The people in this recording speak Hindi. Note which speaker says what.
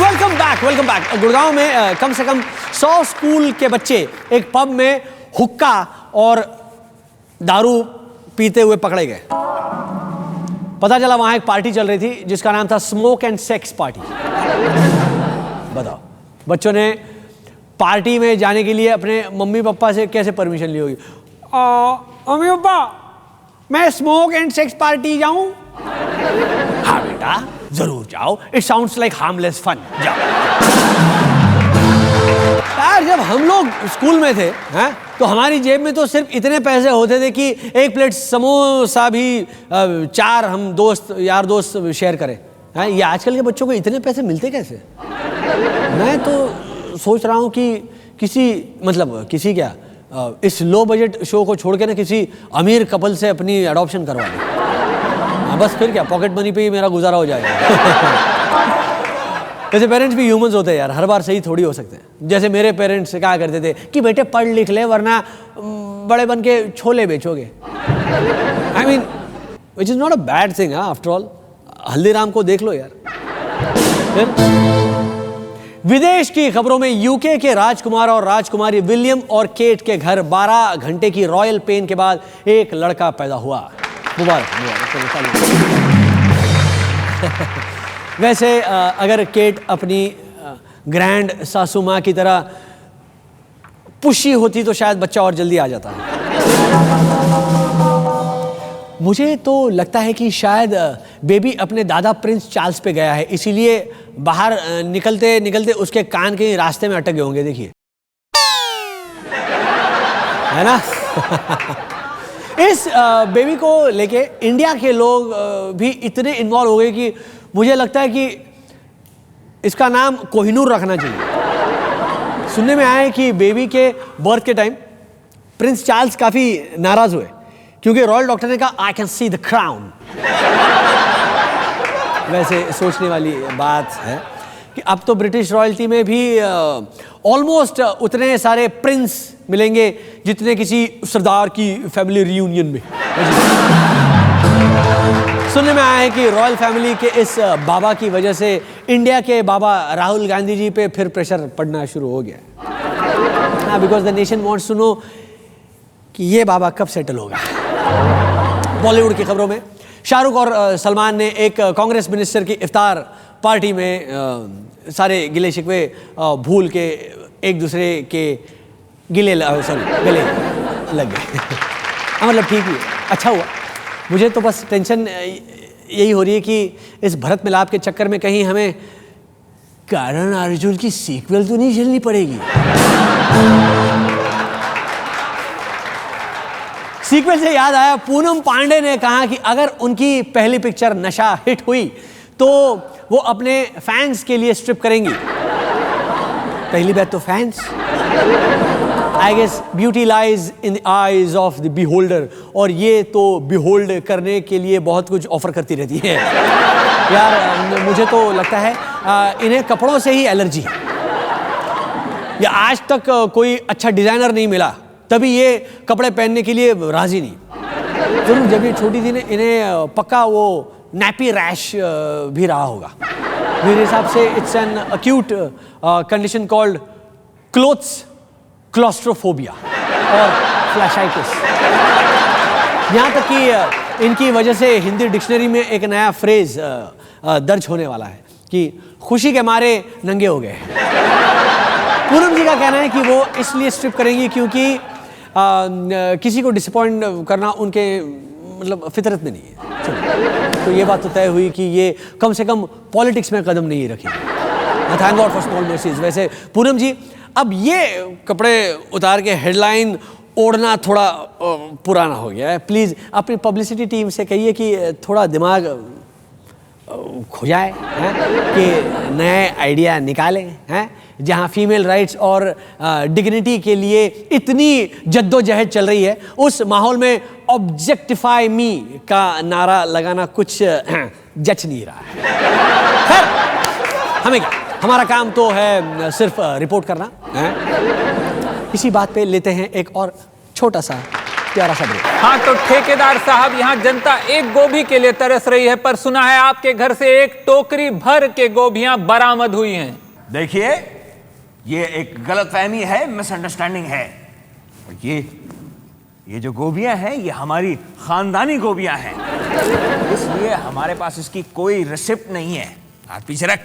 Speaker 1: Welcome back. गुड़गांव में कम से कम 100 स्कूल के बच्चे एक पब में हुक्का और दारू पीते हुए पकड़े गए। पता चला वहां एक पार्टी चल रही थी जिसका नाम था स्मोक एंड सेक्स पार्टी। बताओ, बच्चों ने पार्टी में जाने के लिए अपने मम्मी पापा से कैसे परमिशन ली होगी? मम्मी पापा, मैं स्मोक एंड सेक्स पार्टी जाऊं? हाँ बेटा, जरूर जाओ, it sounds like harmless fun, जाओ। यार, जब हम लोग स्कूल में थे हैं, तो हमारी जेब में तो सिर्फ इतने पैसे होते थे कि एक प्लेट समोसा भी 4 हम यार दोस्त शेयर करें हैं। ये आजकल के बच्चों को इतने पैसे मिलते कैसे? मैं तो सोच रहा हूँ कि किसी इस लो बजट शो को छोड़ के ना किसी अमीर कपल से अपनी एडॉप्शन करवा दें। बस फिर क्या, पॉकेट मनी पे ही मेरा गुजारा हो जाएगा। जैसे पेरेंट्स भी ह्यूमंस होते हैं यार, हर बार सही थोड़ी हो सकते हैं। जैसे मेरे पेरेंट्स कहा करते थे कि बेटे पढ़ लिख ले वरना बड़े बन के छोले बेचोगे। I mean which is not a bad thing. After all Haldiram को देख लो यार। फिर विदेश की खबरों में यूके के राजकुमार और राजकुमारी विलियम और केट के घर 12 घंटे की रॉयल पेन के बाद एक लड़का पैदा हुआ। मुबारक। वैसे अगर केट अपनी ग्रैंड सासू माँ की तरह पुशी होती तो शायद बच्चा और जल्दी आ जाता। मुझे तो लगता है कि शायद बेबी अपने दादा प्रिंस चार्ल्स पे गया है, इसीलिए बाहर निकलते निकलते उसके कान के रास्ते में अटक गए होंगे। देखिए, है ना? इस बेबी को लेके इंडिया के लोग भी इतने इन्वॉल्व हो गए कि मुझे लगता है कि इसका नाम कोहिनूर रखना चाहिए। सुनने में आया है कि बेबी के बर्थ के टाइम प्रिंस चार्ल्स काफी नाराज हुए क्योंकि रॉयल डॉक्टर ने कहा I can see the crown. वैसे सोचने वाली बात है कि अब तो ब्रिटिश रॉयल्टी में भी ऑलमोस्ट उतने सारे प्रिंस मिलेंगे जितने किसी सरदार की फैमिली रियूनियन में। सुनने में आया है कि रॉयल फैमिली के इस बाबा की वजह से इंडिया के बाबा राहुल गांधी जी पे फिर प्रेशर पड़ना शुरू हो गया। Because the nation wants to know कि ये बाबा कब सेटल होगा। बॉलीवुड की खबरों में शाहरुख और सलमान ने एक कांग्रेस मिनिस्टर की इफ्तार पार्टी में सारे गिले शिकवे भूल के एक दूसरे के गले लग गए। मतलब ठीक हुआ, अच्छा हुआ। मुझे तो बस टेंशन यही हो रही है कि इस भरत मिलाप के चक्कर में कहीं हमें करण अर्जुन की सीक्वल तो नहीं झेलनी पड़ेगी। सीक्वल से याद आया, पूनम पांडे ने कहा कि अगर उनकी पहली पिक्चर नशा हिट हुई तो वो अपने फैंस के लिए स्ट्रिप करेंगी। पहली बात तो fans, I guess beauty lies in the eyes of the beholder, और ये तो बिहोल्ड करने के लिए बहुत कुछ ऑफर करती रहती है। यार मुझे तो लगता है इन्हें कपड़ों से ही एलर्जी है, या आज तक कोई अच्छा डिजाइनर नहीं मिला तभी ये कपड़े पहनने के लिए राजी नहीं। जरूर जब ये छोटी थी इन्हें पक्का वो नैपी रैश भी रहा होगा। मेरे हिसाब से it's an acute condition called clothes claustrophobia और फ्लैशाइटिस। यहाँ तक कि इनकी वजह से हिंदी डिक्शनरी में एक नया फ्रेज दर्ज होने वाला है कि खुशी के मारे नंगे हो गए। पूनम जी का कहना है कि वो इसलिए स्ट्रिप करेंगी क्योंकि किसी को डिसअपॉइंट करना उनके मतलब फितरत में नहीं है। तो ये बात तो तय हुई कि ये कम से कम पॉलिटिक्स में कदम नहीं रखेंगे। Thank God for small mercies. वैसे पूनम जी, अब ये कपड़े उतार के हेडलाइन ओढ़ना थोड़ा पुराना हो गया है। प्लीज़ अपनी पब्लिसिटी टीम से कहिए कि थोड़ा दिमाग खो जाए हैं, कि नए आइडिया निकालें हैं। जहां फीमेल राइट्स और डिग्निटी के लिए इतनी जद्दोजहद चल रही है, उस माहौल में ऑब्जेक्टिफाई मी का नारा लगाना कुछ जच नहीं रहा है। खैर, हमें क्या, हमारा काम तो है सिर्फ रिपोर्ट करना है। इसी बात पे लेते हैं एक और छोटा सा प्यारा सा ब्रेक।
Speaker 2: हाँ तो ठेकेदार साहब, यहाँ जनता एक गोभी के लिए तरस रही है, पर सुना है आपके घर से एक टोकरी भर के गोभियां बरामद हुई हैं।
Speaker 3: देखिए, ये एक गलतफहमी है, मिसअंडरस्टैंडिंग है। और ये जो गोभियां हैं, ये हमारी खानदानी गोभियां हैं, इसलिए हमारे पास इसकी कोई रिसिप्ट नहीं है। हाथ पीछे रख।